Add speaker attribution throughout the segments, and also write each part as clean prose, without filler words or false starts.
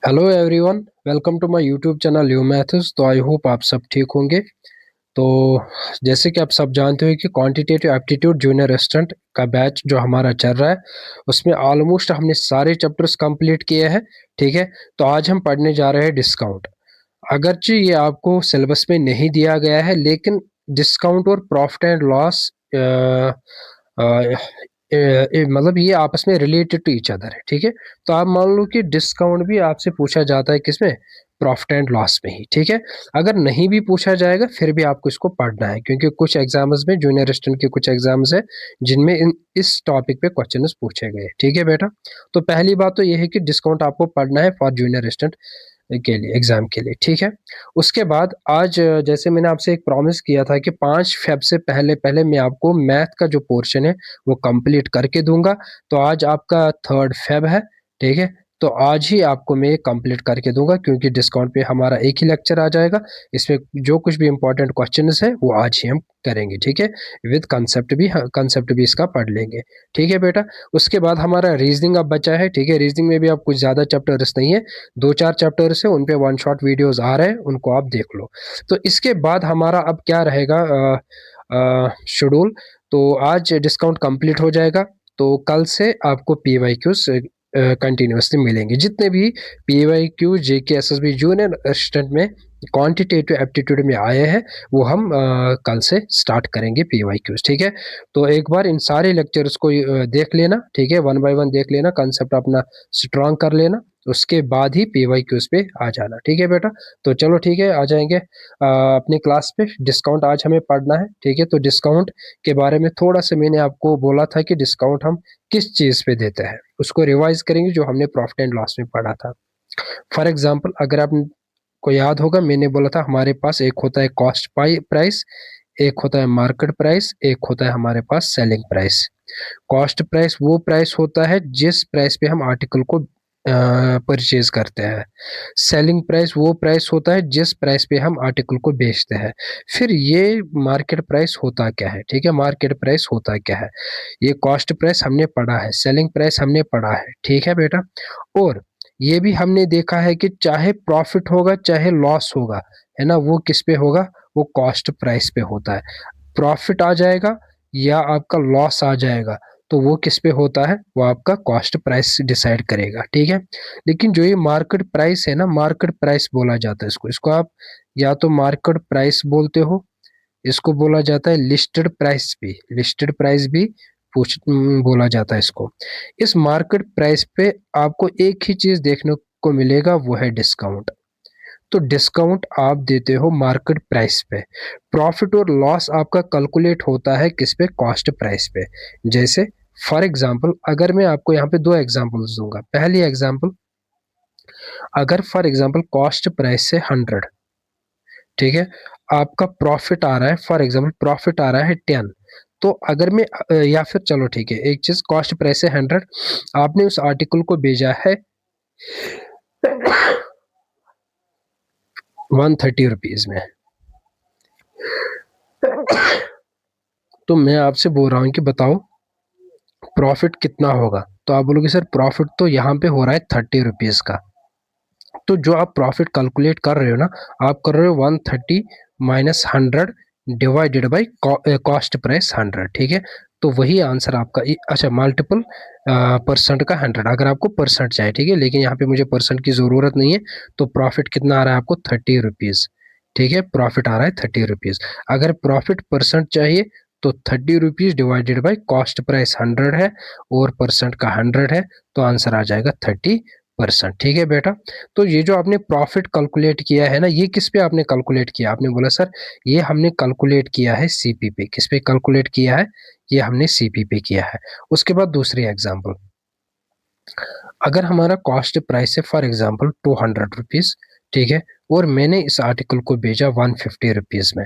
Speaker 1: Hello everyone, welcome to my YouTube channel U maths. तो I hope आप सब ठीक होंगे। तो जैसे कि आप सब जानते हो कि क्वांटिटेटिव एप्टीट्यूड जूनियर असिस्टेंट का बैच जो हमारा चल रहा है उसमें ऑलमोस्ट हमने सारे चैप्टर्स कंप्लीट किए हैं। ठीक है, तो आज हम पढ़ने जा रहे हैं डिस्काउंट। अगरचे ये आपको सिलेबस में नहीं दिया गया है, लेकिन डिस्काउंट और प्रॉफिट एंड लॉस मतलब ये आपस में रिलेटेड टू ईच अदर है। ठीक है, तो आप मान लो कि डिस्काउंट भी आपसे पूछा जाता है किसमें, प्रॉफिट एंड लॉस में ही। ठीक है, अगर नहीं भी पूछा जाएगा फिर भी आपको इसको पढ़ना है, क्योंकि कुछ एग्जाम्स में जूनियर असिस्टेंट के कुछ एग्जाम्स है जिनमें इस टॉपिक पे क्वेश्चन पूछे गए। ठीक है बेटा, तो पहली बात तो ये है कि डिस्काउंट आपको पढ़ना है फॉर जूनियर असिस्टेंट के लिए, एग्जाम के लिए। ठीक है, उसके बाद आज जैसे मैंने आपसे एक प्रॉमिस किया था कि 5 फेब से पहले पहले मैं आपको मैथ का जो पोर्शन है वो कंप्लीट करके दूंगा। तो आज आपका 3 फेब है। ठीक है, तो आज ही आपको मैं कंप्लीट करके दूंगा, क्योंकि डिस्काउंट पे हमारा एक ही लेक्चर आ जाएगा। इसमें जो कुछ भी इंपॉर्टेंट क्वेश्चन है वो आज ही हम करेंगे। ठीक है, विद कंसेप्ट भी इसका पढ़ लेंगे। ठीक है बेटा, उसके बाद हमारा रीजनिंग अब बचा है। ठीक है, रीजनिंग में भी अब कुछ ज़्यादा चैप्टर्स नहीं है, 2-4 चैप्टर्स है, उन पे वन शॉट वीडियोस आ रहे हैं, उनको आप देख लो। तो इसके बाद हमारा अब क्या रहेगा शेड्यूल। तो आज डिस्काउंट कंप्लीट हो जाएगा, तो कल से आपको पी वाई क्यूज कंटिन्यूसली मिलेंगे। जितने भी P Y Q JK S S B junior assistant में क्वांटिटेटिव एप्टीट्यूड में आए हैं वो हम कल से स्टार्ट करेंगे पी वाई क्यूज। ठीक है, तो एक बार इन सारे लेक्चर्स को देख लेना। ठीक है, 1 बाय 1 देख लेना, कंसेप्ट अपना स्ट्रॉन्ग कर लेना, उसके बाद ही पी वाई क्यूज पे आ जाना। ठीक है बेटा, तो चलो ठीक है, आ जाएंगे अपनी क्लास पे। डिस्काउंट आज हमें पढ़ना है। ठीक है, तो डिस्काउंट के बारे में थोड़ा सा मैंने आपको बोला था कि डिस्काउंट हम किस चीज़ पे देते हैं, उसको रिवाइज करेंगे जो हमने प्रॉफिट एंड लॉस में पढ़ा था। फॉर एग्जाम्पल, अगर आपको याद होगा, मैंने बोला था हमारे पास एक होता है कॉस्ट प्राइस, एक होता है मार्केट प्राइस, एक होता है हमारे पास सेलिंग प्राइस। कॉस्ट प्राइस वो प्राइस होता है जिस प्राइस पे हम आर्टिकल को परचेज करते हैं। सेलिंग प्राइस वो प्राइस होता है जिस प्राइस पे हम आर्टिकल को बेचते हैं। फिर ये मार्केट प्राइस होता क्या है? ठीक है, मार्केट प्राइस होता क्या है? ये कॉस्ट प्राइस हमने पढ़ा है, सेलिंग प्राइस हमने पढ़ा है। ठीक है बेटा, और ये भी हमने देखा है कि चाहे प्रॉफिट होगा चाहे लॉस होगा, है ना, वो किस पे होगा? वो कॉस्ट प्राइस पे होता है। प्रॉफिट आ जाएगा या आपका लॉस आ जाएगा, तो वो किस पे होता है? वो आपका कॉस्ट प्राइस डिसाइड करेगा। ठीक है, लेकिन जो ये मार्केट प्राइस है ना, मार्केट प्राइस बोला जाता है इसको आप या तो मार्केट प्राइस बोलते हो, इसको बोला जाता है लिस्टेड प्राइस भी बोला जाता है इसको। इस मार्केट प्राइस पे आपको एक ही चीज देखने को मिलेगा, वो है डिस्काउंट। तो डिस्काउंट आप देते हो मार्केट प्राइस पे। प्रॉफिट और लॉस आपका कैलकुलेट होता है किस पे? कॉस्ट प्राइस पे। जैसे फॉर एग्जांपल, अगर मैं आपको यहाँ पे 2 एग्जांपल्स दूंगा। पहली एग्जांपल, अगर फॉर एग्जांपल कॉस्ट प्राइस से 100, ठीक है, आपका प्रॉफिट आ रहा है, फॉर एग्जांपल प्रॉफिट आ रहा है 10। तो अगर मैं या फिर चलो ठीक है, एक चीज, कॉस्ट प्राइस है 100, आपने उस आर्टिकल को भेजा है 130 रुपीज में। तो मैं आपसे बोल रहा हूँ कि बताओ प्रॉफिट कितना होगा? तो आप बोलोगे सर प्रॉफिट तो यहाँ पे हो रहा है 30 रुपीज का। तो जो आप प्रॉफिट कैलकुलेट कर रहे हो ना, आप कर रहे हो 130 minus 100 divided by cost price 100। ठीक है, तो वही आंसर आपका अच्छा, मल्टीपल परसेंट का 100, अगर आपको परसेंट चाहिए। ठीक है, लेकिन यहाँ पे मुझे परसेंट की ज़रूरत नहीं है। तो प्रॉफिट कितना आ रहा है आपको? 30 रुपीज़। ठीक है, प्रॉफिट आ रहा है 30 रुपीज़। अगर प्रॉफिट परसेंट चाहिए तो 30 rupees divided by cost price 100 है और परसेंट का 100 है, तो आंसर आ जाएगा 30%। ठीक है बेटा, तो ये जो आपने प्रॉफिट कैलकुलेट किया है ना, ये किस पे आपने कैलकुलेट किया? आपने बोला सर ये हमने कैलकुलेट किया है सीपी पे। किस पे कैलकुलेट किया है? ये हमने सीपी पे किया है। उसके बाद दूसरी एग्जांपल, अगर हमारा कॉस्ट प्राइस है फॉर एग्जांपल 200 रुपीज, ठीक है, और मैंने इस आर्टिकल को भेजा 150 रुपीज में,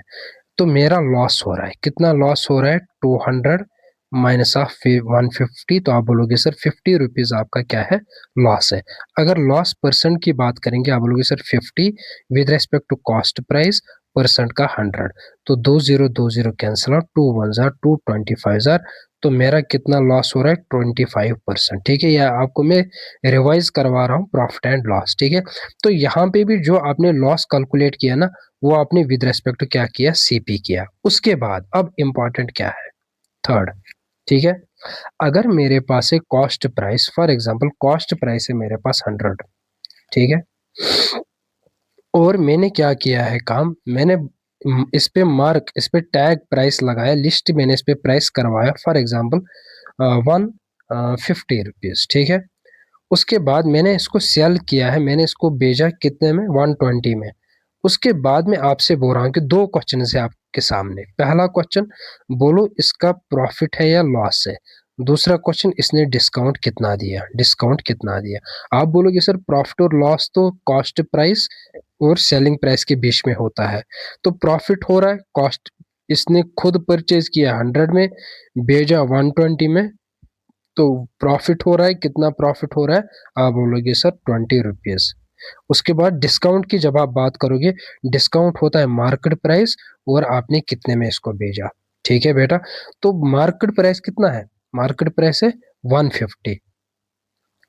Speaker 1: तो मेरा लॉस हो रहा है। कितना लॉस हो रहा है? 200 माइनस ऑफ 150। तो आप बोलोगे सर 50 रुपीज आपका क्या है? लॉस है। अगर लॉस परसेंट की बात करेंगे, आप बोलोगे sir 50 with respect to cost price percent का 100, तो 2020 कैंसिल आउट, 2 1 जार 2, 25 जार, तो मेरा कितना लॉस हो रहा है 25%। ठीक है, यह आपको मैं रिवाइज करवा रहा हूँ प्रॉफिट एंड लॉस। ठीक है, तो यहाँ पे भी जो आपने लॉस कैलकुलेट किया ना, वो आपने विद रेस्पेक्ट टू क्या किया, सीपी किया। उसके बाद अब इम्पॉर्टेंट क्या है, थर्ड। ठीक है, अगर मेरे पास एक cost price, for example cost price है मेरे पास 100, ठीक है, और मैंने क्या किया है काम, मैंने इस पे टैग प्राइस लगाया, लिस्ट मैंने इस पे प्राइस करवाया, फॉर एग्जांपल 150 रुपीज़। ठीक है, उसके बाद मैंने इसको सेल किया है, मैंने इसको भेजा कितने में, 120 में। उसके बाद में आपसे बोल रहा हूँ कि दो क्वेश्चन है आपके सामने। पहला क्वेश्चन, बोलो इसका प्रॉफिट है या लॉस है। दूसरा क्वेश्चन, इसने डिस्काउंट कितना दिया, डिस्काउंट कितना दिया। आप बोलोगे सर प्रॉफिट और लॉस तो कॉस्ट प्राइस और सेलिंग प्राइस के बीच में होता है, तो प्रॉफिट हो रहा है कॉस्ट, इसने खुद परचेज किया 100 में, भेजा 120 में, तो प्रॉफिट हो रहा है, कितना प्रॉफिट हो रहा है, आप बोलोगे सर 20 रुपीज़। उसके बाद डिस्काउंट की जब आप बात करोगे, डिस्काउंट होता है मार्केट प्राइस और आपने कितने में इसको भेजा। ठीक है बेटा, तो मार्केट प्राइस कितना है, मार्केट प्राइस है 150,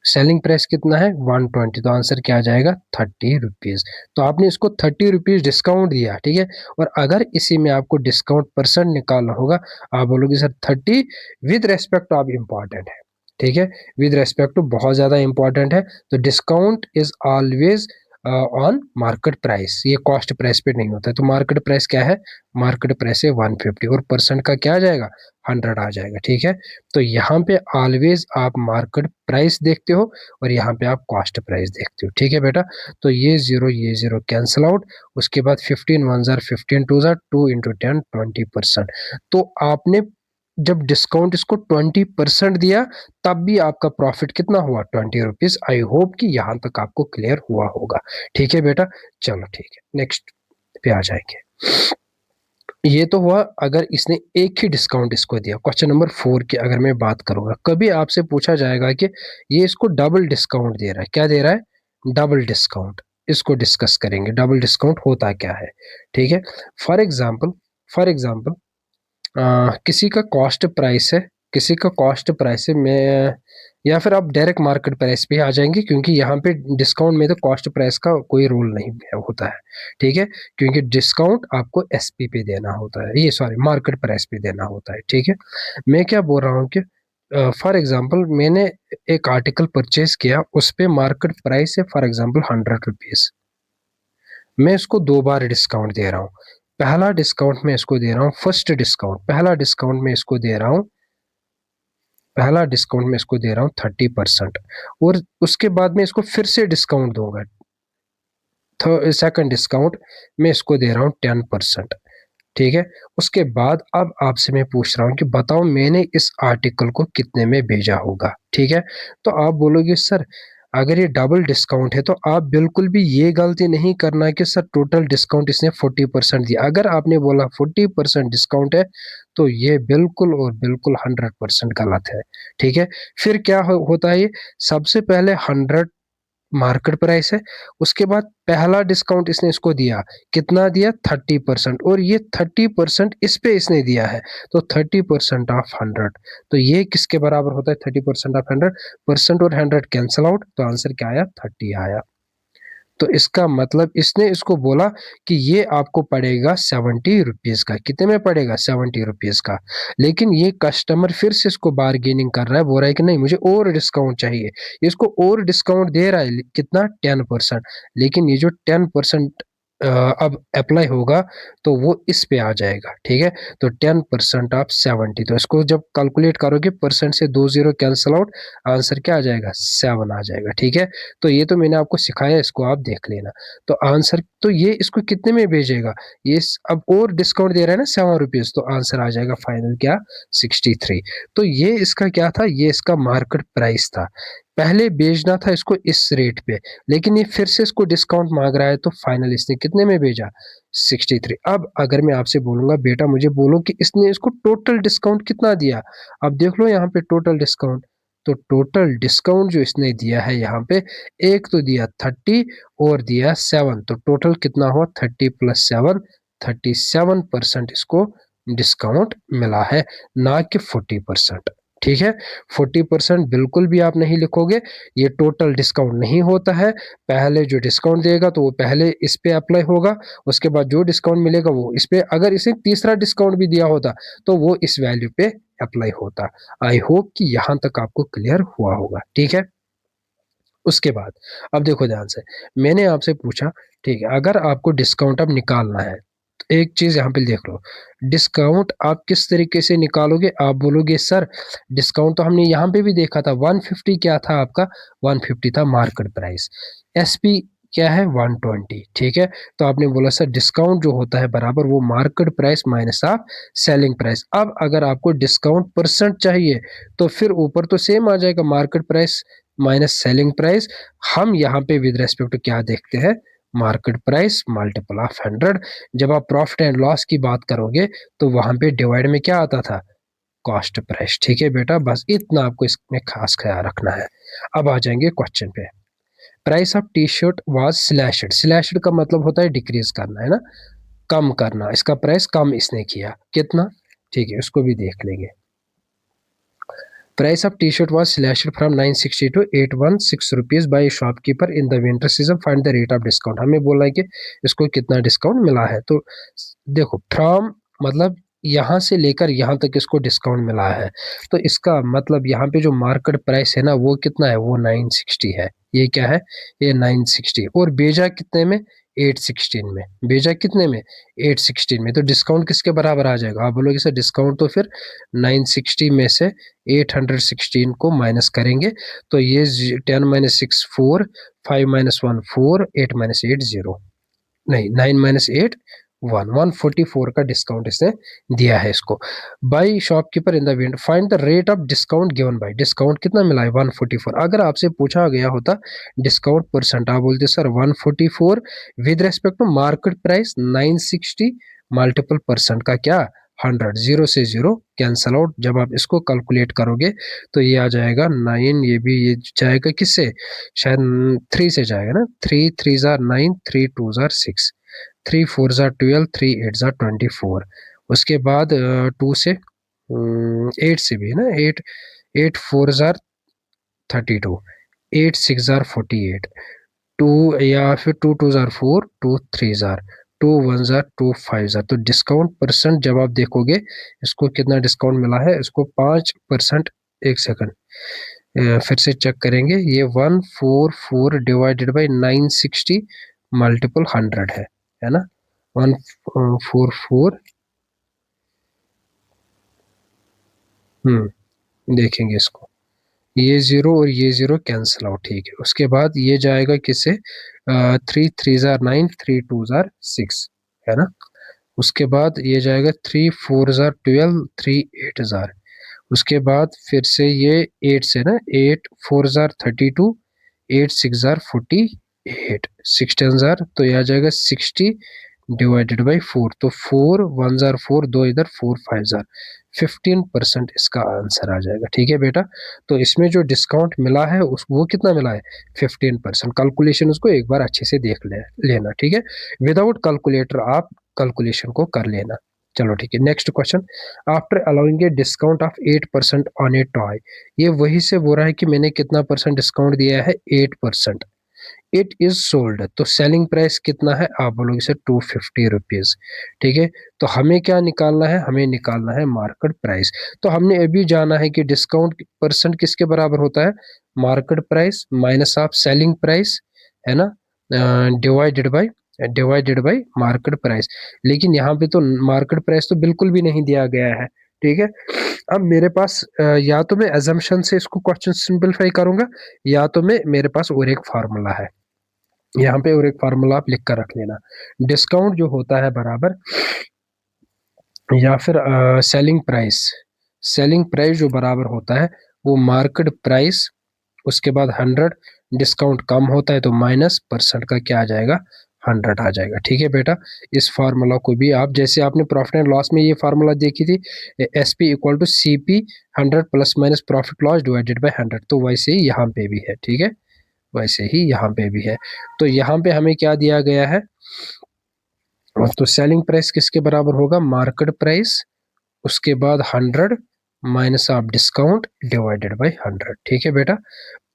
Speaker 1: सेलिंग प्राइस कितना है 120, तो आंसर क्या आ जाएगा 30 रुपीज़। तो आपने इसको 30 रुपीज़ डिस्काउंट दिया। ठीक है, और अगर इसी में आपको डिस्काउंट परसेंट निकालना होगा, आप बोलोगे sir 30 with respect of important है। ठीक है, विद रेस्पेक्ट टू बहुत ज़्यादा इंपॉर्टेंट है, तो discount is always on market price, ये कॉस्ट प्राइस पे नहीं होता है। तो मार्केट प्राइस क्या है, मार्केट प्राइस है 150 और परसेंट का क्या आ जाएगा 100 आ जाएगा। ठीक है, तो यहाँ पे ऑलवेज आप मार्केट प्राइस देखते हो और यहाँ पे आप कॉस्ट प्राइस देखते हो। ठीक है बेटा, तो ये जीरो कैंसिल आउट। उसके बाद 15 1 जार 15 2 जार 2 इंटू 10 20%। तो आपने जब डिस्काउंट इसको 20% दिया, तब भी आपका प्रॉफिट कितना हुआ 20 रुपीज। आई होप कि यहाँ तक आपको क्लियर हुआ होगा। ठीक है बेटा, चलो ठीक है, नेक्स्ट पे आ जाएंगे। ये तो हुआ अगर इसने एक ही डिस्काउंट इसको दिया। क्वेश्चन नंबर 4 की अगर मैं बात करूंगा, कभी आपसे पूछा जाएगा कि ये इसको डबल डिस्काउंट दे रहा है, क्या दे रहा है, डबल डिस्काउंट। इसको डिस्कस करेंगे डबल डिस्काउंट होता क्या है। ठीक है, फॉर एग्जांपल किसी का कॉस्ट प्राइस है, किसी का कॉस्ट प्राइस है, मैं या फिर आप डायरेक्ट मार्केट प्राइस पे आ जाएंगे, क्योंकि यहाँ पे डिस्काउंट में तो कॉस्ट प्राइस का कोई रोल नहीं होता है। ठीक है, क्योंकि डिस्काउंट आपको एसपी पे देना होता है, ये सॉरी मार्केट प्राइस पे देना होता है। ठीक है, मैं क्या बोल रहा हूँ कि फॉर एग्जाम्पल मैंने एक आर्टिकल परचेज किया, उस पे मार्केट प्राइस है फॉर एग्जाम्पल 100 रुपीज़, मैं इसको दो बार डिस्काउंट दे रहा हूँ। पहला डिस्काउंट मैं इसको दे रहा हूँ, फर्स्ट डिस्काउंट, पहला डिस्काउंट मैं इसको दे रहा हूँ, पहला डिस्काउंट मैं इसको दे रहा हूँ 30%, और उसके बाद में इसको फिर से डिस्काउंट दूंगा, सेकंड डिस्काउंट मैं इसको दे रहा हूँ 10%। ठीक है, उसके बाद अब आपसे मैं पूछ रहा हूँ कि बताओ मैंने इस आर्टिकल को कितने में भेजा होगा। ठीक है, तो आप बोलोगे सर अगर ये डबल डिस्काउंट है, तो आप बिल्कुल भी ये गलती नहीं करना कि सर टोटल डिस्काउंट इसने 40% दिया। अगर आपने बोला 40% डिस्काउंट है, तो ये बिल्कुल और बिल्कुल 100% गलत है। ठीक है, फिर क्या होता है, ये सबसे पहले 100 मार्केट प्राइस है, उसके बाद पहला डिस्काउंट इसने इसको दिया, कितना दिया 30%, और ये 30% इस पे इसने दिया है, तो 30% ऑफ 100, तो ये किसके बराबर होता है 30% ऑफ 100, परसेंट और 100 कैंसिल आउट, तो आंसर क्या आया 30 आया। तो इसका मतलब इसने इसको बोला कि ये आपको पड़ेगा 70 रुपीज़ का, कितने में पड़ेगा 70 रुपीज़ का। लेकिन ये कस्टमर फिर से इसको बार्गेनिंग कर रहा है, बोल रहा है कि नहीं मुझे और डिस्काउंट चाहिए, इसको और डिस्काउंट दे रहा है कितना 10%, लेकिन ये जो 10% अब अप्लाई होगा तो वो इस पे आ जाएगा। ठीक है, तो 10% ऑफ 70, तो इसको जब कैलकुलेट करोगे परसेंट से 2 जीरो कैंसिल आउट, आंसर क्या आ जाएगा 7 आ जाएगा। ठीक है, तो ये तो मैंने आपको सिखाया, इसको आप देख लेना। तो आंसर तो ये इसको कितने में भेजेगा, ये अब और डिस्काउंट दे रहा है ना 7 रुपीज, तो आंसर आ जाएगा फाइनल क्या 63। तो ये इसका क्या था, ये इसका मार्केट प्राइस था, पहले बेचना था इसको इस रेट पे, लेकिन ये फिर से इसको डिस्काउंट मांग रहा है, तो फाइनल इसने कितने में भेजा 63। अब अगर मैं आपसे बोलूंगा बेटा मुझे बोलो कि इसने इसको टोटल डिस्काउंट कितना दिया, अब देख लो यहाँ पे टोटल डिस्काउंट, तो टोटल डिस्काउंट जो इसने दिया है यहाँ पे, एक तो दिया 30 और दिया 7, तो टोटल कितना हुआ 30 + 7 37% इसको डिस्काउंट मिला है, ना कि 40%। ठीक है, 40% बिल्कुल भी आप नहीं लिखोगे, ये टोटल डिस्काउंट नहीं होता है। पहले जो डिस्काउंट देगा तो वो पहले इस पे अप्लाई होगा, उसके बाद जो डिस्काउंट मिलेगा वो इस पे, अगर इसे तीसरा डिस्काउंट भी दिया होता तो वो इस वैल्यू पे अप्लाई होता। आई होप कि यहां तक आपको क्लियर हुआ होगा। ठीक है, उसके बाद अब देखो ध्यान से, मैंने आपसे पूछा, ठीक है, अगर आपको डिस्काउंट अब निकालना है तो एक चीज यहाँ पे देख लो, डिस्काउंट आप किस तरीके से निकालोगे। आप बोलोगे सर डिस्काउंट तो हमने यहाँ पे भी देखा था, 150 क्या था आपका, 150 था मार्केट प्राइस, एसपी क्या है 120। ठीक है, तो आपने बोला सर डिस्काउंट जो होता है बराबर वो market price minus of selling price. अब अगर आपको डिस्काउंट परसेंट चाहिए तो फिर ऊपर तो सेम आ जाएगा, market price minus selling price. हम यहाँ पे विद रेस्पेक्ट टू क्या देखते हैं, मार्केट प्राइस मल्टीपल ऑफ 100। जब आप प्रॉफिट एंड लॉस की बात करोगे तो वहां पे डिवाइड में क्या आता था, कॉस्ट प्राइस। ठीक है बेटा, बस इतना आपको इसमें खास ख्याल रखना है। अब आ जाएंगे क्वेश्चन पे। Price of T-shirt was slashed, slashed का मतलब होता है डिक्रीज करना, है ना, कम करना, इसका प्राइस कम इसने किया, कितना, ठीक है, उसको भी देख लेंगे। Price of T-shirt was slashed from 960 to 816 rupees by shopkeeper in the winter season. Find the rate of discount. हमें बोला है कि इसको कितना डिस्काउंट मिला है। तो देखो फ्रॉम मतलब यहाँ से लेकर यहाँ तक इसको डिस्काउंट मिला है, तो इसका मतलब यहाँ पे जो मार्केट प्राइस है ना वो कितना है, वो 960 है। ये क्या है, ये 960, और बेचा कितने में, 816 में। बेचा कितने में, 816 में। तो डिस्काउंट किसके बराबर आ जाएगा, आप बोलोगे सर डिस्काउंट तो फिर 960 में से 816 को माइनस करेंगे तो ये 10 माइनस 6 4, 5 माइनस 1 4, 8 माइनस 8 0, नहीं 9 माइनस 8 1, 144 का डिस्काउंट इसने दिया है इसको। By shopkeeper in the wind, find the rate of discount given by, discount कितना मिला है 144। अगर आपसे पूछा गया होता डिस्काउंट परसेंट, आप बोलते sir 144 with respect to market price 960 multiple percent का क्या 100, जीरो से जीरो कैंसल आउट। जब आप इसको कैलकुलेट करोगे तो ये आ जाएगा 9, ये भी ये जाएगा किससे, शायद 3 से जाएगा ना, 3 3 जार 9, 3 2 जार 6, 3 4 जार 12, 3 8 जार 24। उसके बाद 2 से 8 से भी है ना, 8 8 4 जार 32, 8 6 जार 48, 2 या फिर 2 2 जार 4, 2 3 जार 2 1 जार 2 5 जार। तो डिस्काउंट परसेंट जब आप देखोगे इसको कितना डिस्काउंट मिला है, इसको 5%। एक सेकंड फिर से चेक करेंगे, ये 144 डिवाइडेड बाई 960 मल्टीपल 100 है ना, 144। देखेंगे इसको, ये जीरो और ये जीरो कैंसिल आउट। ठीक है, उसके बाद ये जाएगा किससे, 3 3 जार 9, 3 2 जार 6, है ना। उसके बाद ये जाएगा 3 4 जार 12, 3 8 जार। उसके बाद फिर से ये 8 से ना, 8 4 जार 32, 8 6 जार 48, 16 जार, तो यह आ जाएगा 60 डिवाइडेड बाई 4, तो 4 1 जार 4, 2 इधर 4 5 जार, 15% इसका आंसर आ जाएगा। ठीक है बेटा, तो इसमें जो डिस्काउंट मिला है उस वो कितना मिला है, 15%। कैलकुलेशन उसको एक बार अच्छे से देख लेना। ठीक है, विदाउट कैलकुलेटर आप कैलकुलेशन को कर लेना। चलो ठीक है, next question. After allowing a discount of 8% on A toy, ये वही से बोल रहा है कि मैंने कितना परसेंट डिस्काउंट दिया है, 8%। इट इज सोल्ड, तो सेलिंग प्राइस कितना है, आप बोलोगे सर 250 रुपीज। ठीक है, तो हमें क्या निकालना है, हमें निकालना है मार्केट प्राइस। तो हमने अभी जाना है कि डिस्काउंट परसेंट किसके बराबर होता है, market price minus of selling price, है ना, डिवाइडेड बाय मार्केट प्राइस। लेकिन यहाँ पे तो मार्केट प्राइस तो बिल्कुल भी नहीं दिया गया है। ठीक है, अब मेरे पास या तो मैं अजम्पशन से इसको क्वेश्चन सिंपलीफाई करूंगा, या तो मैं मेरे पास और एक फार्मूला है, यहाँ पे और एक फार्मूला आप लिख कर रख लेना। डिस्काउंट जो होता है बराबर, या फिर सेलिंग प्राइस जो बराबर होता है वो मार्केट प्राइस, उसके बाद 100, डिस्काउंट कम होता है तो माइनस परसेंट का क्या आ जाएगा, 100 आ जाएगा। ठीक है बेटा, इस फार्मूला को भी आप, जैसे आपने प्रॉफिट एंड लॉस में ये फार्मूला देखी थी, SP equal to CP 100 plus minus profit loss divided by 100, तो वैसे ही यहाँ पे भी है। ठीक है, वैसे ही यहाँ पे भी है। तो यहाँ पे हमें क्या दिया गया है, तो सेलिंग प्राइस किसके बराबर होगा, मार्केट प्राइस, उसके बाद 100 minus of discount divided by 100। ठीक है बेटा,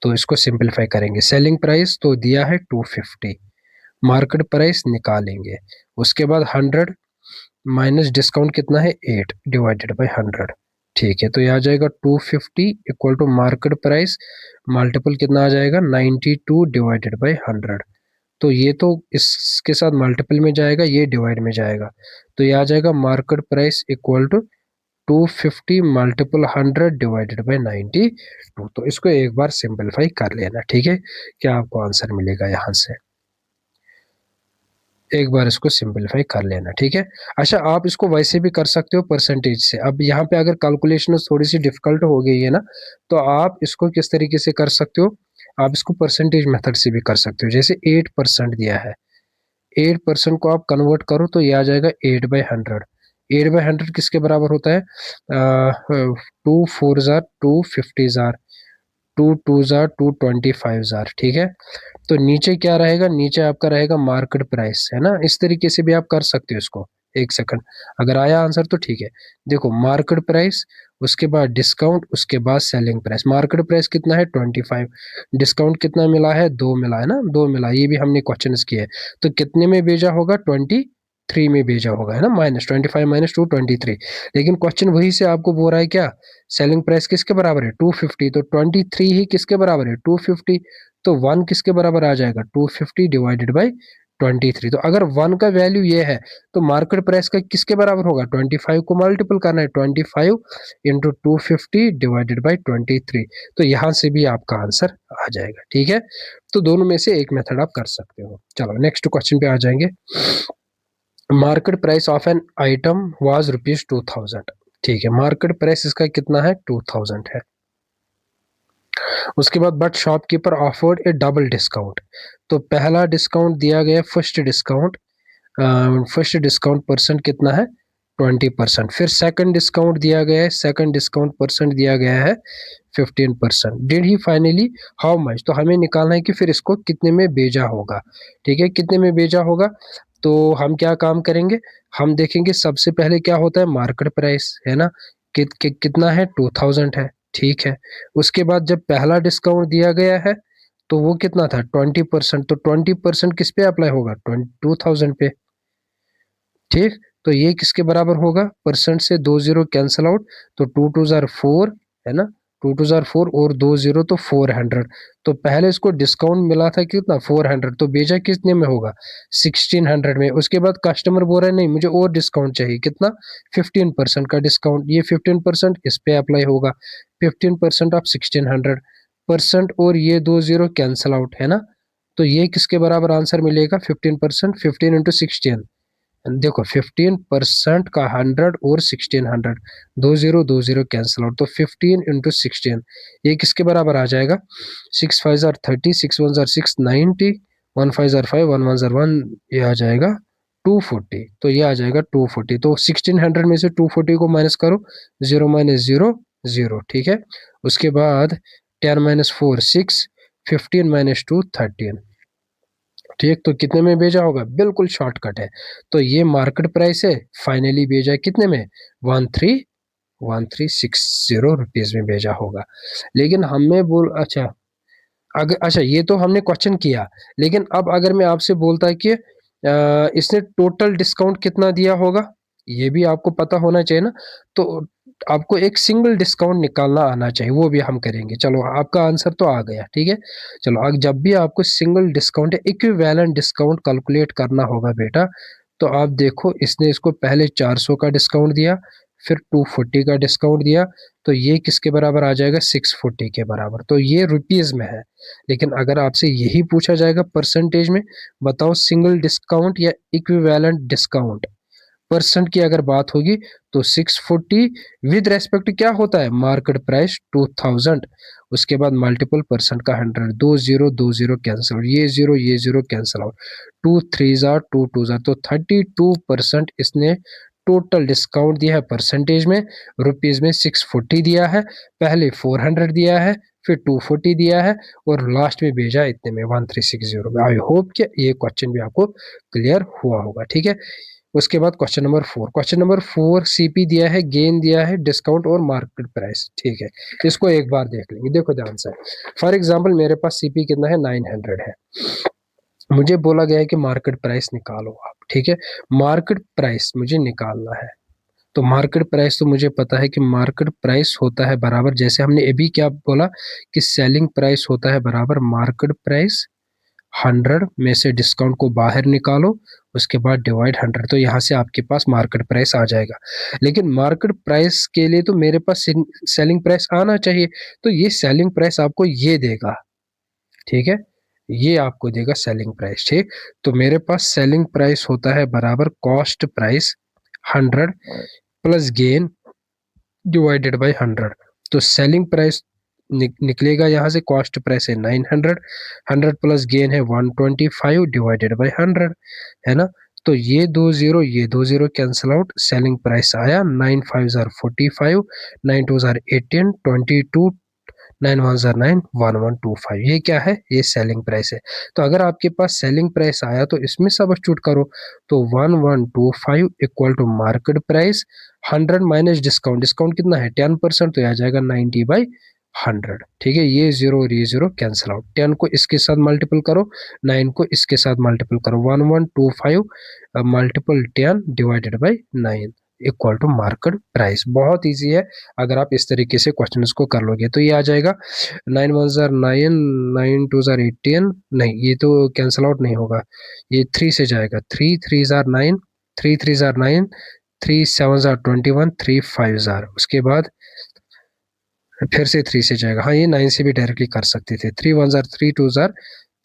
Speaker 1: तो इसको सिंपलीफाई करेंगे। सेलिंग प्राइस तो दिया है 250, मार्केट प्राइस निकालेंगे, उसके बाद 100 माइनस डिस्काउंट कितना है 8 डिवाइडेड बाय 100। ठीक है, तो ये आ जाएगा 250 equal to market price multiple कितना आ जाएगा 92 डिवाइडेड बाय 100। तो ये तो इसके साथ मल्टीपल में जाएगा, ये डिवाइड में जाएगा, तो ये आ जाएगा market price equal to 250 multiple 100 divided by 92। तो इसको एक बार सिंपलीफाई कर लेना। ठीक है, क्या आपको आंसर मिलेगा यहाँ से, एक बार इसको सिंपलीफाई कर लेना। ठीक है, अच्छा आप इसको वैसे भी कर सकते हो परसेंटेज से। अब यहाँ पे अगर कैलकुलेशन थोड़ी सी डिफिकल्ट हो गई है ना, तो आप इसको किस तरीके से कर सकते हो, आप इसको परसेंटेज मेथड से भी कर सकते हो। जैसे 8% दिया है, 8% को आप कन्वर्ट करो तो ये आ जाएगा 8/100। 8/100 किसके बराबर होता है, 2 4 जार 250 जार, 2 2 जार 225 जार। ठीक है, तो नीचे क्या रहेगा, नीचे आपका रहेगा मार्केट प्राइस, है ना। इस तरीके से भी आप कर सकते हो इसको। एक सेकंड, अगर आया आंसर तो ठीक है। देखो मार्केट प्राइस, उसके बाद डिस्काउंट, उसके बाद सेलिंग प्राइस। मार्केट प्राइस कितना है 25, डिस्काउंट कितना मिला है 2 मिला है ना, 2 मिला, ये भी हमने क्वेश्चन किए है। तो कितने में भेजा होगा 23 में भेजा होगा, है ना, -25 - 2 23। लेकिन क्वेश्चन वही से आपको बोल रहा है क्या, सेलिंग प्राइस किसके बराबर है 250, तो 23 ही किसके बराबर है 250, तो 1 किसके बराबर आ जाएगा 250 डिवाइडेड बाय 23। तो अगर 1 का वैल्यू ये है तो मार्केट प्राइस का किसके बराबर होगा 25 को मल्टीपल करना है, 25 इंटू 250 डिवाइडेड बाय 23। तो यहाँ से भी आपका आंसर आ जाएगा। ठीक है, तो दोनों में से एक मेथड आप कर सकते हो। चलो नेक्स्ट क्वेश्चन पे आ जाएंगे। Market price of an item was ₹2000। ठीक है, मार्केट प्राइस इसका कितना है 2000 है। उसके बाद but shopkeeper offered A double discount. तो पहला डिस्काउंट दिया गया first discount, first discount percent कितना है 20%। फिर सेकंड डिस्काउंट दिया गया है, सेकंड डिस्काउंट परसेंट दिया गया है 15%। Did he finally how much, तो हमें निकालना है कि फिर इसको कितने में बेचा होगा। ठीक है, कितने में बेचा होगा, तो हम क्या काम करेंगे, हम देखेंगे सबसे पहले क्या होता है मार्केट प्राइस, है ना, कितना है 2000 है। ठीक है, उसके बाद जब पहला डिस्काउंट दिया गया है तो वो कितना था 20%, तो 20% किस पे अप्लाई होगा 2000 पे। ठीक, तो ये किसके बराबर होगा, परसेंट से 2 जीरो कैंसिल आउट, तो 2 2 जार 4, है ना, 2 2 जार 4 और 2 जीरो तो 400। तो पहले इसको डिस्काउंट मिला था कितना 400, तो बेचा कितने में होगा 1600 में। उसके बाद कस्टमर बोल रहा है नहीं मुझे और डिस्काउंट चाहिए, कितना 15% का डिस्काउंट, ये 15% इस पे अप्लाई होगा, 15% ऑफ 1600 और ये 2 जीरो कैंसिल आउट, है ना। तो ये किसके बराबर आंसर मिलेगा 15%, 15 इंटू 16, देखो 15% का 100 और 1600, 2 जीरो कैंसिल आउट, तो 15 इंटू 16 ये किसके बराबर आ जाएगा 6 5 जार 30, 6 1 जार 6 90, 1 5 जार 5, 1 1 जार 1, ये आ जाएगा 240। तो ये आ जाएगा 240, तो 1600 में से 240 को माइनस करो, 0 - 0 0। ठीक है, उसके बाद 10 - 4 6, 15 - 2 13। ठीक, तो कितने में भेजा होगा, बिल्कुल शॉर्टकट है। तो ये मार्केट प्राइस है, फाइनली भेजा है कितने में 1360 रुपीज में भेजा होगा। लेकिन हमें बोल, अच्छा अगर, अच्छा ये तो हमने क्वेश्चन किया, लेकिन अब अगर मैं आपसे बोलता है कि इसने टोटल डिस्काउंट कितना दिया होगा, ये भी आपको पता होना चाहिए ना। तो आपको एक सिंगल डिस्काउंट निकालना आना चाहिए, वो भी हम करेंगे। चलो आपका आंसर तो आ गया। ठीक है, चलो अब जब भी आपको सिंगल डिस्काउंट या इक्विवेलेंट डिस्काउंट कैलकुलेट करना होगा बेटा, तो आप देखो इसने इसको पहले 400 का डिस्काउंट दिया, फिर 240 का डिस्काउंट दिया, तो ये किसके बराबर आ जाएगा 640 के बराबर। तो ये रुपीज में है, लेकिन अगर आपसे यही पूछा जाएगा परसेंटेज में, बताओ सिंगल डिस्काउंट या इक्विवेलेंट डिस्काउंट, परसेंट की अगर बात होगी तो 640 विद रेस्पेक्ट क्या होता है मार्केट प्राइस 2000, उसके बाद मल्टीपल परसेंट का 100, 2 जीरो कैंसिल, ये zero cancel out, 2 3 jar 2 2 jar, तो 32% इसने टोटल डिस्काउंट दिया है परसेंटेज में, रुपीज़ में 640 दिया है, पहले 400 दिया है, फिर 240 दिया है और लास्ट में भेजा इतने में 1360 में। आई होप कि ये क्वेश्चन भी आपको क्लियर हुआ होगा, ठीक है। उसके बाद क्वेश्चन नंबर 4 सीपी दिया है, गेन दिया है, डिस्काउंट और मार्केट प्राइस, ठीक है। इसको एक बार देख लेंगे, देखो ध्यान से। फॉर एग्जांपल मेरे पास सीपी कितना है, 900 है। मुझे बोला गया है कि मार्केट प्राइस निकालो आप, ठीक है। मार्केट प्राइस मुझे निकालना है, तो मार्केट प्राइस तो मुझे पता है कि मार्केट प्राइस होता है बराबर, जैसे हमने अभी क्या बोला कि सेलिंग प्राइस होता है बराबर मार्केट प्राइस 100 में से डिस्काउंट को बाहर निकालो, उसके बाद डिवाइड 100, तो यहाँ से आपके पास मार्केट प्राइस आ जाएगा। लेकिन मार्केट प्राइस के लिए तो मेरे पास सेलिंग प्राइस आना चाहिए, तो ये सेलिंग प्राइस आपको ये देगा, ठीक है, ये आपको देगा सेलिंग प्राइस, ठीक। तो मेरे पास सेलिंग प्राइस होता है बराबर cost price 100 plus gain divided by 100। तो सेलिंग प्राइस निकलेगा यहाँ से, कॉस्ट प्राइस है 900, 100 प्लस गेन है 125 डिवाइडेड बाय 100, है ना। तो ये 2 zero cancel out, selling price आया 9 5 जार 45, 9 2 जार 18, 22, 9 1 जार 9, 1125, ये क्या है, ये सेलिंग प्राइस है। तो अगर आपके पास सेलिंग प्राइस आया तो इसमें सब्स्टिट्यूट करो, तो 1125 equal to market price 100 minus discount, discount कितना है 10%, तो आ जाएगा 90/100, ठीक है। ये जीरो और ये जीरो कैंसिल आउट, 10 को इसके साथ मल्टीपल करो, 9 को इसके साथ मल्टीपल करो, 1125 multiple 10 divided by 9 equal to market price. बहुत इजी है, अगर आप इस तरीके से क्वेश्चन को कर लोगे तो ये आ जाएगा 9 1 जार 9, 9 2 जार 18, नहीं ये तो कैंसिल आउट नहीं होगा, ये 3 से जाएगा, 3 3 जार 9, 3 3 जार 9, 3 7 जार 21, 3 5 जार, उसके बाद फिर से 3 से जाएगा, हाँ ये 9 से भी डायरेक्टली कर सकते थे, 3 1 जार 3 2 जार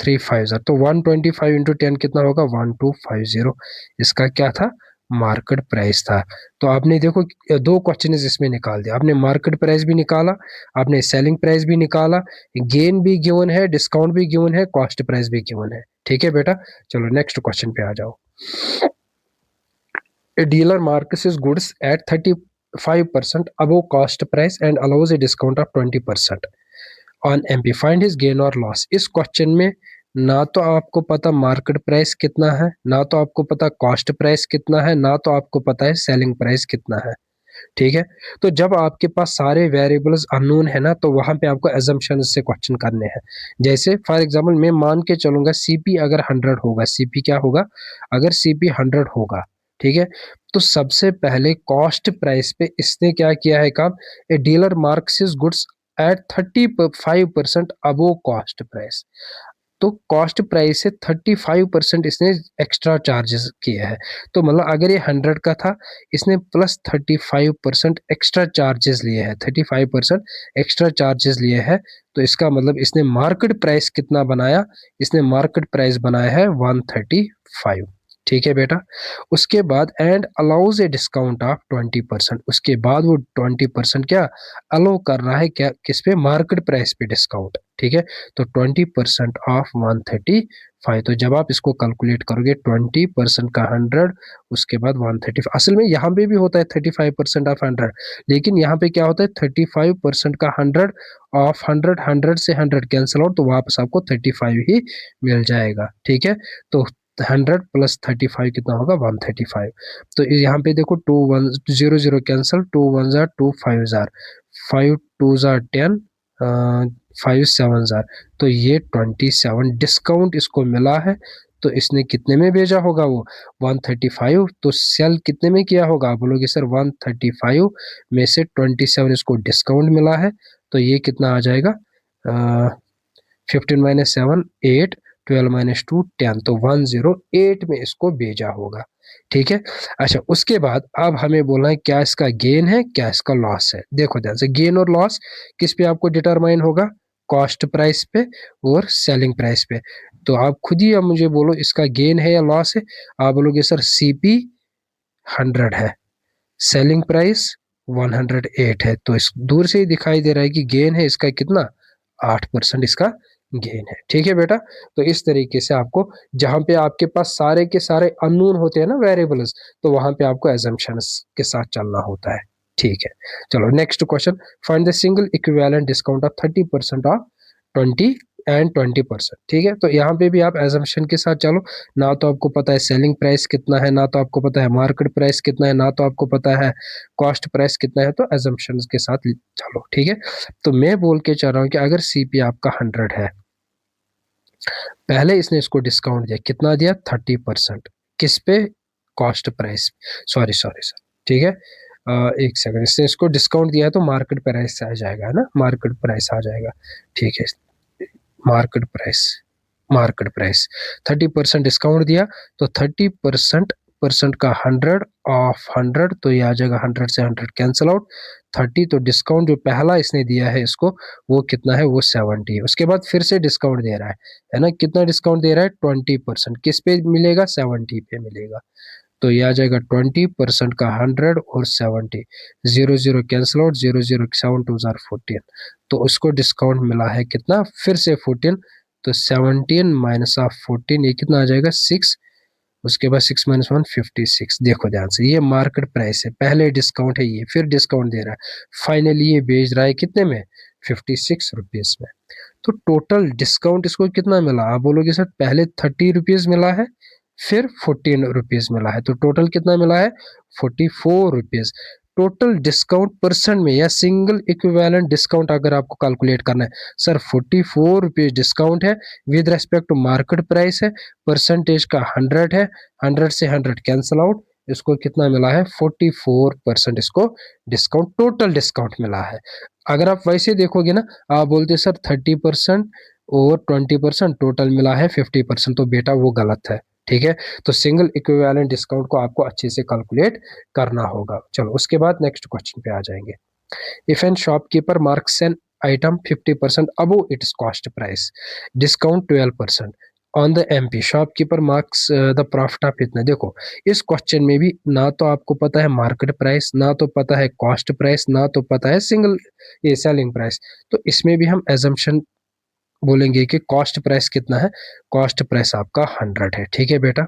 Speaker 1: 3 5 जार, तो 125 इंटू 10 कितना होगा 1250, इसका क्या था, मार्केट प्राइस था। तो आपने देखो दो क्वेश्चन इसमें निकाल दिया, आपने मार्केट प्राइस भी निकाला, आपने सेलिंग प्राइस भी निकाला, गेन भी गिवन है, डिस्काउंट भी गिवन है, कॉस्ट प्राइस भी गिवन है, ठीक है बेटा। चलो नेक्स्ट क्वेश्चन पे आ जाओ। A dealer marks his goods at 35% above cost price and allows a discount of 20% on MP. Find his gain or loss। इस क्वेश्चन में ना तो आपको पता मार्केट प्राइस कितना है, ना तो आपको पता कॉस्ट प्राइस कितना है, ना तो आपको पता है सेलिंग प्राइस कितना है, ठीक है। तो जब आपके पास सारे वेरिएबल्स अननोन है ना, तो वहां पे आपको एजम्पशन से क्वेश्चन करने हैं। जैसे फॉर एग्जांपल मैं मान के चलूंगा सीपी अगर 100 होगा, सीपी क्या होगा, अगर सीपी 100 होगा, ठीक है, तो सबसे पहले कॉस्ट प्राइस पे इसने क्या किया है काम, a dealer marks his goods at 35% above cost price. तो कॉस्ट प्राइस से 35% इसने एक्स्ट्रा चार्जेस किए हैं, तो मतलब अगर ये 100 का था, इसने प्लस 35% एक्स्ट्रा चार्जेस लिए हैं, 35% एक्स्ट्रा चार्जेस लिए हैं, तो इसका मतलब इसने मार्केट प्राइस कितना बनाया, इसने मार्केट प्राइस बनाया है 135, ठीक है बेटा। उसके बाद and allows a discount of 20%, उसके बाद वो 20% क्या अलाउ कर रहा है, क्या किस पे, मार्केट प्राइस पे डिस्काउंट, ठीक है। तो 20% ऑफ 135, तो जब आप इसको कैलकुलेट करोगे 20% का 100, उसके बाद 135, असल में यहाँ पे भी होता है 35% ऑफ 100, लेकिन यहाँ पे क्या होता है 35% का 100 ऑफ 100, 100 से 100 कैंसिल आउट, तो वापस आपको 35 ही मिल जाएगा, ठीक है। तो 100 प्लस 35 कितना होगा 135। तो यहाँ पे देखो 2 1 0 0 cancel, 2 1 jar 2 5 jar, 5 2 jar 10, 5 7 jar, तो ये 27 डिस्काउंट इसको मिला है, तो इसने कितने में भेजा होगा वो 135, तो सेल कितने में किया होगा, आप बोलोगे सर 135 में से 27 इसको डिस्काउंट मिला है, तो ये कितना आ जाएगा 15 माइनस 7 8, 12 माइनस 2 10, तो 108 में इसको भेजा होगा, ठीक है। अच्छा उसके बाद अब हमें बोलना है क्या इसका गेन है, क्या इसका लॉस है। देखो ध्यान से, गेन और लॉस किस पे आपको डिटरमाइन होगा, कॉस्ट प्राइस पे और सेलिंग प्राइस पे। तो आप खुद ही अब मुझे बोलो इसका गेन है या लॉस है। आप बोलोगे सर सीपी 100 है, सेलिंग प्राइस 108 है, तो इस दूर से ही दिखाई दे रहा है कि गेन है इसका कितना 8% इसका गेन है। ठीक है बेटा, तो इस तरीके से आपको, जहां पे आपके पास सारे के सारे अननोन होते हैं ना वेरिएबल्स, तो वहां पे आपको एजम्पशंस के साथ चलना होता है। ठीक है, चलो next question, find the single equivalent discount of 30% of 20 and 20%। ठीक है, तो यहाँ पे भी आप एजम्पशन के साथ चलो। ना तो आपको पता है सेलिंग प्राइस कितना है, ना तो आपको पता है मार्केट प्राइस कितना है, ना तो आपको पता है कॉस्ट प्राइस कितना है, तो एजम्पशन के साथ चलो। ठीक है, तो मैं बोल के चल रहा हूँ कि अगर सीपी आपका 100 है, पहले इसने इसको डिस्काउंट दिया, कितना दिया, 30%। किस पे, cost price, sorry sorry sir, ठीक है, एक सेकंड, इसने इसको डिस्काउंट दिया है तो मार्केट प्राइस आ जाएगा, है ना, मार्केट प्राइस आ जाएगा। ठीक है, market price, market price 30% discount दिया, तो 30% परसेंट का 100 ऑफ 100, तो ये आ जाएगा 100 से 100 कैंसिल आउट, 30, तो डिस्काउंट जो पहला इसने दिया है इसको, वो कितना है, वो 70 है। उसके बाद फिर से डिस्काउंट दे रहा है ना, कितना डिस्काउंट दे रहा है, 20%, किस पे मिलेगा, 70 पे मिलेगा। तो ये आ जाएगा 20% का 100 और 70, 0 0 कैंसिल आउट, 0 0 7 2 14, तो उसको डिस्काउंट मिला है कितना, फिर से 14, तो 17 माइनस ऑफ 14, ये कितना आ जाएगा, 6, उसके बाद 6 माइनस 1 56। देखो ध्यान से, ये मार्केट प्राइस है, पहले डिस्काउंट है, ये फिर डिस्काउंट दे रहा है, फाइनली ये बेच रहा है कितने में, 56 रुपीज में। तो टोटल डिस्काउंट इसको कितना मिला, आप बोलोगे सर पहले 30 रुपीज मिला है, फिर 14 रुपीज मिला है, तो टोटल कितना मिला है, 44 रुपीज। टोटल डिस्काउंट परसेंट में या सिंगल इक्विवेलेंट डिस्काउंट अगर आपको कैलकुलेट करना है, सर 44 रुपीज डिस्काउंट है, with respect to market price है, परसेंटेज का 100 है, 100 से 100 कैंसिल आउट, इसको कितना मिला है, 44% इसको डिस्काउंट, टोटल डिस्काउंट मिला है। अगर आप वैसे देखोगे ना, आप बोलते सर 30% और 20% टोटल मिला है 50%, तो बेटा वो गलत है। ठीक है, तो सिंगल इक्विवेलेंट डिस्काउंट को आपको अच्छे से कैलकुलेट करना होगा। चलो उसके बाद नेक्स्ट क्वेश्चन पे आ जाएंगे। If an shopkeeper marks an item 50% above its cost price, discount 12% on the MP, shopkeeper marks the profit of इतना। देखो इस क्वेश्चन में भी ना तो आपको पता है मार्केट प्राइस, ना तो पता है कॉस्ट प्राइस, ना तो पता है सिंगल ये सेलिंग प्राइस, तो इसमें भी हम एजम्पशन बोलेंगे कि कॉस्ट प्राइस कितना है, कॉस्ट प्राइस आपका 100 है। ठीक है बेटा,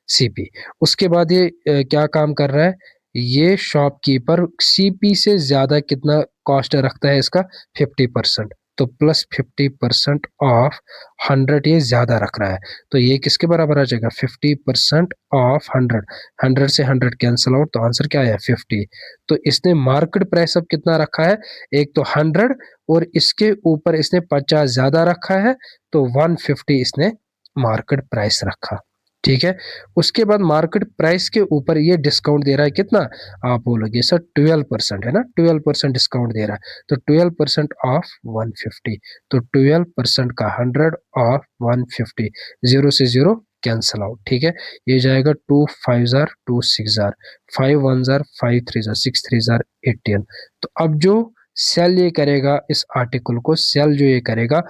Speaker 1: सीपी। उसके बाद ये क्या काम कर रहा है, ये शॉपकीपर सीपी से ज्यादा कितना कॉस्ट रखता है इसका, 50%, तो प्लस 50% ऑफ 100 ये ज्यादा रख रहा है, तो ये किसके बराबर आ जाएगा, 50% ऑफ 100, 100 से 100 कैंसिल आउट, तो आंसर क्या आया, 50। तो इसने मार्केट प्राइस अब कितना रखा है, एक तो 100 और इसके ऊपर इसने 50 ज्यादा रखा है, तो 150 इसने मार्केट प्राइस रखा। ठीक है, उसके बाद मार्केट प्राइस के ऊपर ये डिस्काउंट दे रहा है कितना, आप बोलोगे सर 12%, है ना, 12% डिस्काउंट दे रहा है, तो 12% ऑफ 150, तो 12% का 100 ऑफ 150, 0 से 0 कैंसल आउट। ठीक है, ये जाएगा 2 5 jar 2 6 jar 5 1 jar 5 3 jar 6 3 jar 18। तो अब जो सेल ये करेगा इस आर्टिकल को, सेल जो ये करेगा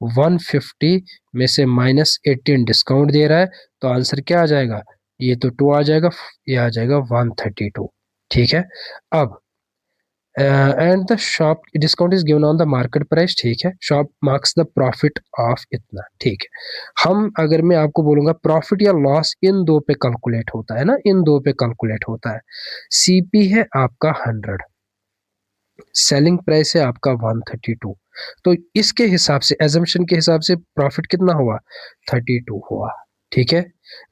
Speaker 1: 150 में से -18 डिस्काउंट दे रहा है, तो आंसर क्या आ जाएगा, ये तो 2 आ जाएगा, ये आ जाएगा 132। ठीक है, अब and the shop discount is given on the market price. ठीक है, shop marks the profit of इतना। ठीक है, हम अगर मैं आपको बोलूंगा प्रॉफिट या लॉस इन दो पे कैलकुलेट होता है ना, इन दो पे कैलकुलेट होता है। सीपी है आपका 100, सेलिंग प्राइस है आपका 132, तो इसके हिसाब से एजम्पशन के हिसाब से प्रॉफिट कितना हुआ, 32 हुआ। ठीक है,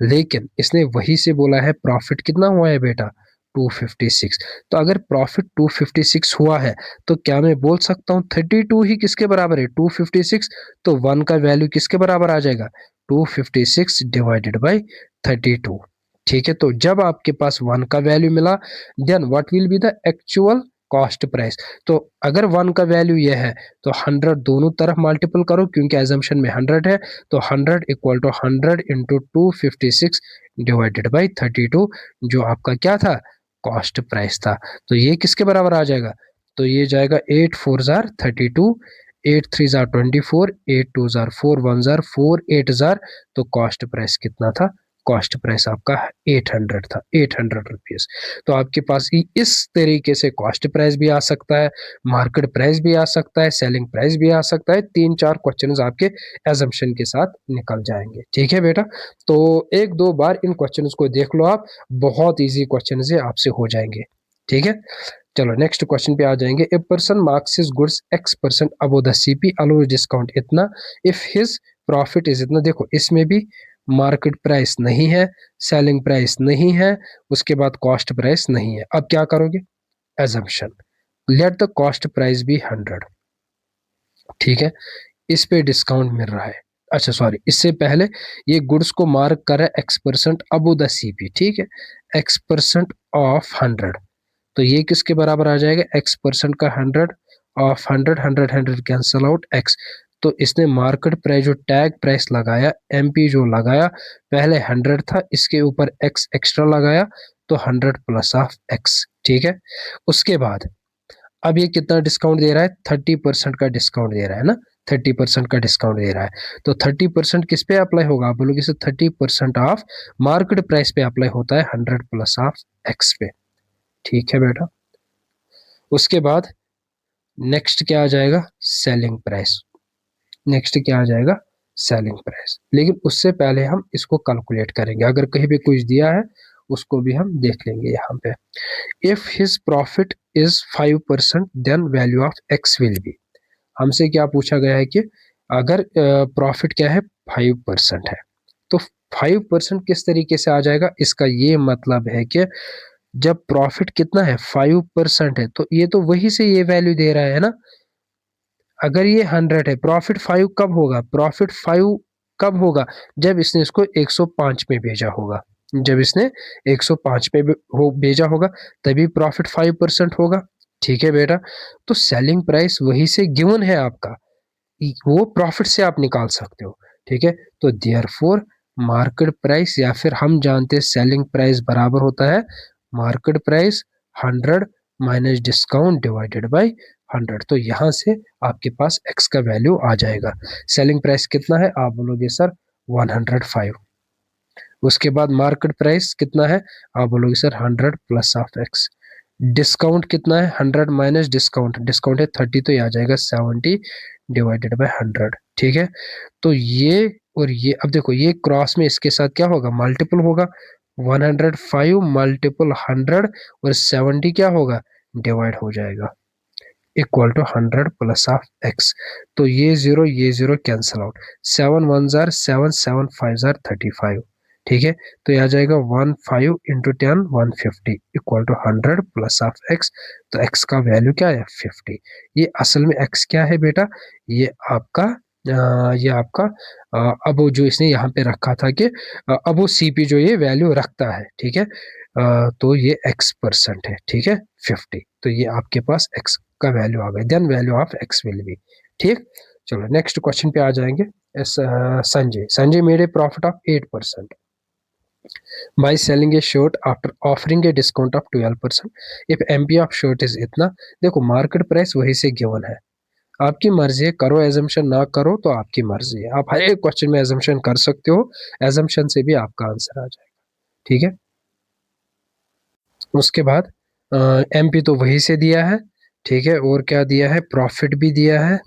Speaker 1: लेकिन इसने वही से बोला है प्रॉफिट कितना हुआ है बेटा, 256। तो अगर प्रॉफिट 256 हुआ है, तो क्या मैं बोल सकता हूँ 32 ही किसके बराबर है, 256, तो 1 का वैल्यू किसके बराबर आ जाएगा, 256 डिवाइडेड बाई 32। ठीक है, तो जब आपके पास 1 का वैल्यू मिला, then what will be the actual cost price. तो अगर 1 का वैल्यू ये है, तो 100 दोनों तरफ मल्टीपल करो, क्योंकि एजम्पशन में 100 है, तो 100 equal to 100 into 256 divided by 32, जो आपका क्या था, कॉस्ट प्राइस था। तो ये किसके बराबर आ जाएगा, तो ये जाएगा 8 4 jar 32, 8 3 jar 24, 8 2 jar 4, 1 jar 4, 8 jar, तो कॉस्ट प्राइस कितना था, कॉस्ट प्राइस आपका 800 था, 800 रुपीज। तो आपके पास इस तरीके से कॉस्ट प्राइस भी आ सकता है, मार्केट प्राइस भी आ सकता है, सेलिंग प्राइस भी आ सकता है। 3-4 क्वेश्चंस आपके एजम्पशन के साथ निकल जाएंगे, ठीक है बेटा। तो एक दो बार इन क्वेश्चंस को देख लो आप, बहुत इजी क्वेश्चन है, आपसे हो जाएंगे, ठीक है। चलो नेक्स्ट क्वेश्चन पे आ जाएंगे। A person marks his goods X% above the CP allows discount इतना इफ हिज प्रॉफिट इज इतना। देखो इसमें भी मार्केट प्राइस नहीं है, सेलिंग प्राइस नहीं है, उसके बाद कॉस्ट प्राइस नहीं है। अब क्या करोगे, assumption, let the cost price be 100, ठीक है। इस पे डिस्काउंट मिल रहा है, अच्छा सॉरी, इससे पहले ये गुड्स को मार्क कर रहा है X% अबव द CP, ठीक है। X% ऑफ 100, तो ये किसके बराबर आ जाएगा, X% का 100 ऑफ 100, 100 100 कैंसल आउट X। तो इसने मार्केट प्राइस जो टैग प्राइस लगाया, MP जो लगाया, पहले 100 था, इसके ऊपर X एक्स्ट्रा लगाया, तो 100 प्लस ऑफ X, ठीक है। उसके बाद अब ये कितना डिस्काउंट दे रहा है, 30% का डिस्काउंट दे रहा है ना, 30% का डिस्काउंट दे रहा है। तो 30% किस पे अप्लाई होगा, आप बोलोगे सर 30% ऑफ मार्केट प्राइस पे अप्लाई होता है, 100 प्लस ऑफ X पे, ठीक है बेटा। उसके बाद नेक्स्ट क्या आ जाएगा, सेलिंग प्राइस, नेक्स्ट क्या आ जाएगा, सेलिंग प्राइस। लेकिन उससे पहले हम इसको कैलकुलेट करेंगे, अगर कहीं भी कुछ दिया है उसको भी हम देख लेंगे यहाँ पे। If his profit is 5% then value of X will be. हमसे क्या पूछा गया है कि अगर प्रॉफिट क्या है, 5% है, तो 5% किस तरीके से आ जाएगा, इसका ये मतलब है कि जब प्रॉफिट कितना है, 5% है, तो ये तो वही से ये वैल्यू दे रहा है ना। अगर ये 100 है, प्रॉफिट 5 कब होगा, प्रॉफिट 5 कब होगा, जब इसने इसको 105 में भेजा होगा, जब इसने 105 पे भेजा होगा, तभी प्रॉफिट 5% होगा, ठीक है बेटा। तो सेलिंग प्राइस वही से गिवन है आपका, वो प्रॉफिट से आप निकाल सकते हो, ठीक है। तो देयरफॉर मार्केट प्राइस, या फिर हम जानते हैं सेलिंग प्राइस बराबर होता है market price 100 minus discount divided by 100। तो यहाँ से आपके पास X का वैल्यू आ जाएगा। सेलिंग प्राइस कितना है, आप बोलोगे सर 105। उसके बाद मार्केट प्राइस कितना है, आप बोलोगे sir 100 plus of X। Discount कितना है, 100 माइनस डिस्काउंट, डिस्काउंट है 30, तो ये आ जाएगा 70 डिवाइडेड बाय 100, ठीक है। तो ये और ये, अब देखो ये क्रॉस में इसके साथ क्या होगा, मल्टीपल होगा, 105 मल्टीपल 100 और 70 क्या होगा, डिवाइड हो जाएगा, equal to 100 plus of X। तो ये जीरो कैंसल आउट, 7 1 जार 7, 7 5 जार 35, ठीक है। तो यह आ जाएगा 15 into 10 150 equal to 100 plus of X। तो X का वैल्यू क्या है, 50। ये असल में X क्या है बेटा, ये आपका अब जो इसने यहाँ पे रखा था कि अब वो CP जो ये वैल्यू रखता है, ठीक है। तो ये X% है, ठीक है, 50। तो ये आपके पास X का वैल्यू आ गया, then value of X will be, ठीक। चलो नेक्स्ट क्वेश्चन पे आ जाएंगे। Sanjay made a profit of 8% by selling a shirt after offering a discount of 12%। if MP of shirt is इतना। देखो मार्केट प्राइस वही से गिवन है, आपकी मर्जी है, करो एजम्पशन, ना करो तो आपकी मर्जी है, आप हर एक क्वेश्चन में एजम्पशन कर सकते हो, एजम्पशन से भी आपका आंसर आ जाएगा, ठीक है। उसके बाद MP तो वही से दिया है, ठीक है, और क्या दिया है, प्रॉफिट भी दिया है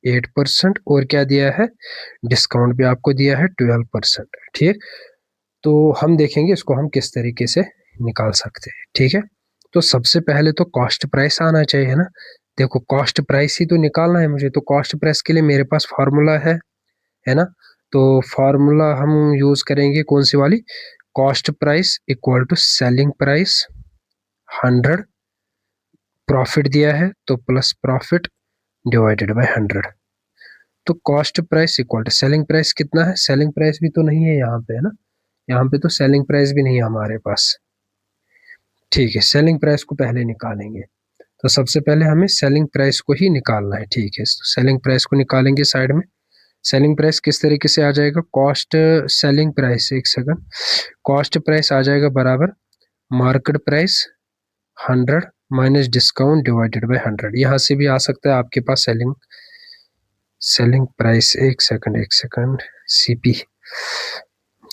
Speaker 1: 8%, और क्या दिया है, डिस्काउंट भी आपको दिया है 12%, ठीक। तो हम देखेंगे इसको हम किस तरीके से निकाल सकते हैं, ठीक है। तो सबसे पहले तो कॉस्ट प्राइस आना चाहिए ना। देखो कॉस्ट प्राइस ही तो निकालना है मुझे, तो कॉस्ट प्राइस के लिए मेरे पास फार्मूला है ना। तो फार्मूला हम यूज करेंगे कौन सी वाली, cost price equal to selling price 100, profit दिया है तो प्लस प्रॉफिट डिवाइडेड बाय 100। तो cost price equal to selling price कितना है, सेलिंग प्राइस भी तो नहीं है यहाँ पे, है ना, यहाँ पे तो सेलिंग प्राइस भी नहीं है हमारे पास, ठीक है। सेलिंग प्राइस को पहले निकालेंगे, तो सबसे पहले हमें सेलिंग प्राइस को ही निकालना है, ठीक है। तो सेलिंग प्राइस को निकालेंगे साइड में। सेलिंग प्राइस किस तरीके से आ जाएगा, कॉस्ट सेलिंग प्राइस, एक सेकंड, कॉस्ट प्राइस आ जाएगा बराबर market price 100 minus discount divided by 100। यहाँ से भी आ सकता है आपके पास सेलिंग प्राइस, एक सेकंड CP,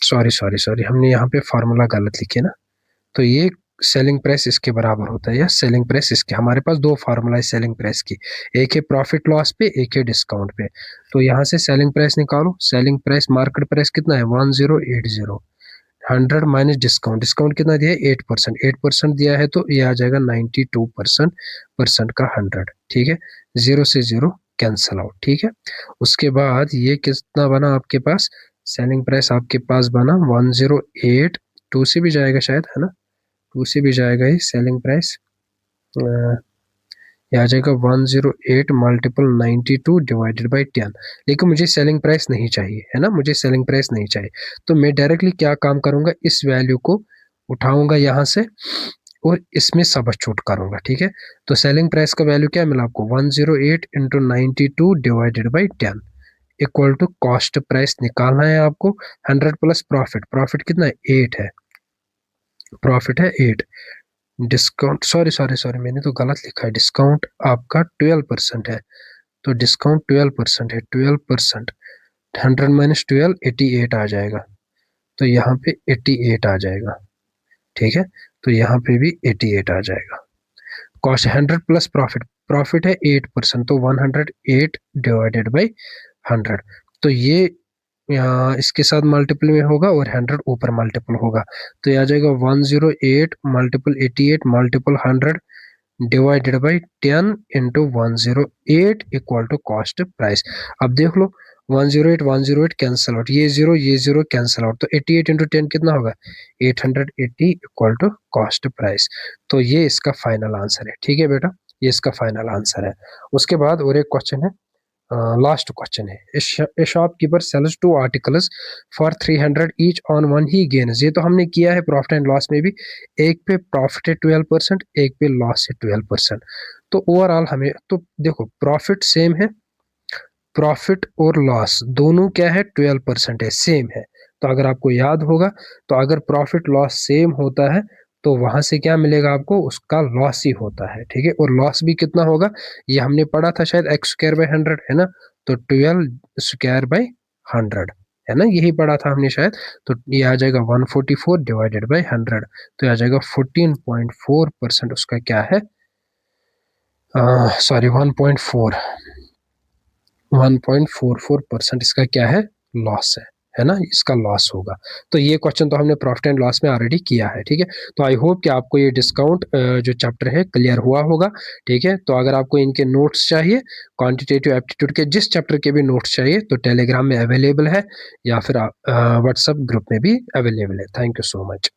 Speaker 1: सॉरी हमने यहाँ पे फार्मूला गलत लिखे ना। तो ये सेलिंग प्राइस इसके बराबर होता है या सेलिंग प्राइस इसके, हमारे पास दो फार्मूला है सेलिंग प्राइस की, एक है प्रॉफिट लॉस पे, एक है डिस्काउंट पे। तो यहाँ से सेलिंग प्राइस निकालो, सेलिंग प्राइस मार्केट प्राइस कितना है 1080, 100 माइनस डिस्काउंट, डिस्काउंट कितना दिया है 8%, 8% दिया है तो ये आ जाएगा 92%, परसेंट का 100, ठीक है, जीरो से जीरो कैंसल आउट, ठीक है। उसके बाद ये कितना बना आपके पास, सेलिंग प्राइस आपके पास बना 108, टू से भी जाएगा शायद, है ना, टू से भी जाएगा ये सेलिंग प्राइस, ये आ जाएगा 108 मल्टीपल 92 डिवाइडेड बाई 10। लेकिन मुझे सेलिंग प्राइस नहीं चाहिए, है ना, मुझे सेलिंग प्राइस नहीं चाहिए। तो मैं डायरेक्टली क्या काम करूंगा, इस वैल्यू को उठाऊंगा यहाँ से और इसमें सबस्टिट्यूट करूंगा, ठीक है। तो सेलिंग प्राइस का वैल्यू क्या मिला आपको 108 into 92 divided by 10 equal to cost price निकालना है आपको, 100 प्लस प्रॉफिट, प्रॉफिट कितना है 8 है, प्रॉफिट है 8, डिस्काउंट सॉरी मैंने तो गलत लिखा है, डिस्काउंट आपका 12% है, तो डिस्काउंट 12% है, 12%, 100 माइनस 12 88 आ जाएगा, तो यहाँ पे 88 आ जाएगा, ठीक है। तो यहाँ पे भी 88 आ जाएगा। कॉस्ट 100 प्लस प्रॉफिट, प्रॉफिट है 8%, तो 108 डिवाइडेड बाई 100, तो ये यहाँ इसके साथ मल्टीपल में होगा और 100 ऊपर मल्टीपल होगा, तो ये आ जाएगा 108 multiple 88 multiple 100 divided by 10 into 108 equal to cost price. अब देख लो 108 कैंसल आउट, ये जीरो कैंसल आउट, तो 88 इंटू 10 कितना होगा 880 इक्वल टू कॉस्ट प्राइस। तो ये इसका फाइनल आंसर है, ठीक है बेटा, ये इसका फाइनल आंसर है। उसके बाद और एक क्वेश्चन है, लास्ट क्वेश्चन है, a shopkeeper sells 2 articles for 300 each on one he gains. ये तो हमने किया है प्रॉफिट एंड लॉस में भी, एक पे प्रॉफिट है 12%, एक पे लॉस है 12%। तो ओवरऑल हमें तो देखो प्रॉफिट सेम है, प्रॉफिट और लॉस दोनों क्या है 12% है, सेम है। तो अगर आपको याद होगा, तो अगर प्रॉफिट लॉस सेम होता है तो वहां से क्या मिलेगा आपको, उसका लॉस ही होता है, ठीक है। और लॉस भी कितना होगा, ये हमने पढ़ा था शायद x स्क्वायर बाई 100, है ना, तो 12 स्क्वायर बाई 100, है ना, यही पढ़ा था हमने शायद। तो ये आ जाएगा 144 डिवाइडेड बाई 100, तो आ जाएगा 14.4% उसका क्या है, सॉरी 1.44% इसका क्या है, लॉस है ना, इसका लॉस होगा। तो ये क्वेश्चन तो हमने प्रॉफिट एंड लॉस में ऑलरेडी किया है, ठीक है। तो आई होप कि आपको ये डिस्काउंट जो चैप्टर है क्लियर हुआ होगा, ठीक है। तो अगर आपको इनके नोट्स चाहिए, क्वांटिटेटिव एप्टीट्यूड के जिस चैप्टर के भी नोट्स चाहिए, तो टेलीग्राम में अवेलेबल है या फिर व्हाट्सएप ग्रुप में भी अवेलेबल है। Thank you so much.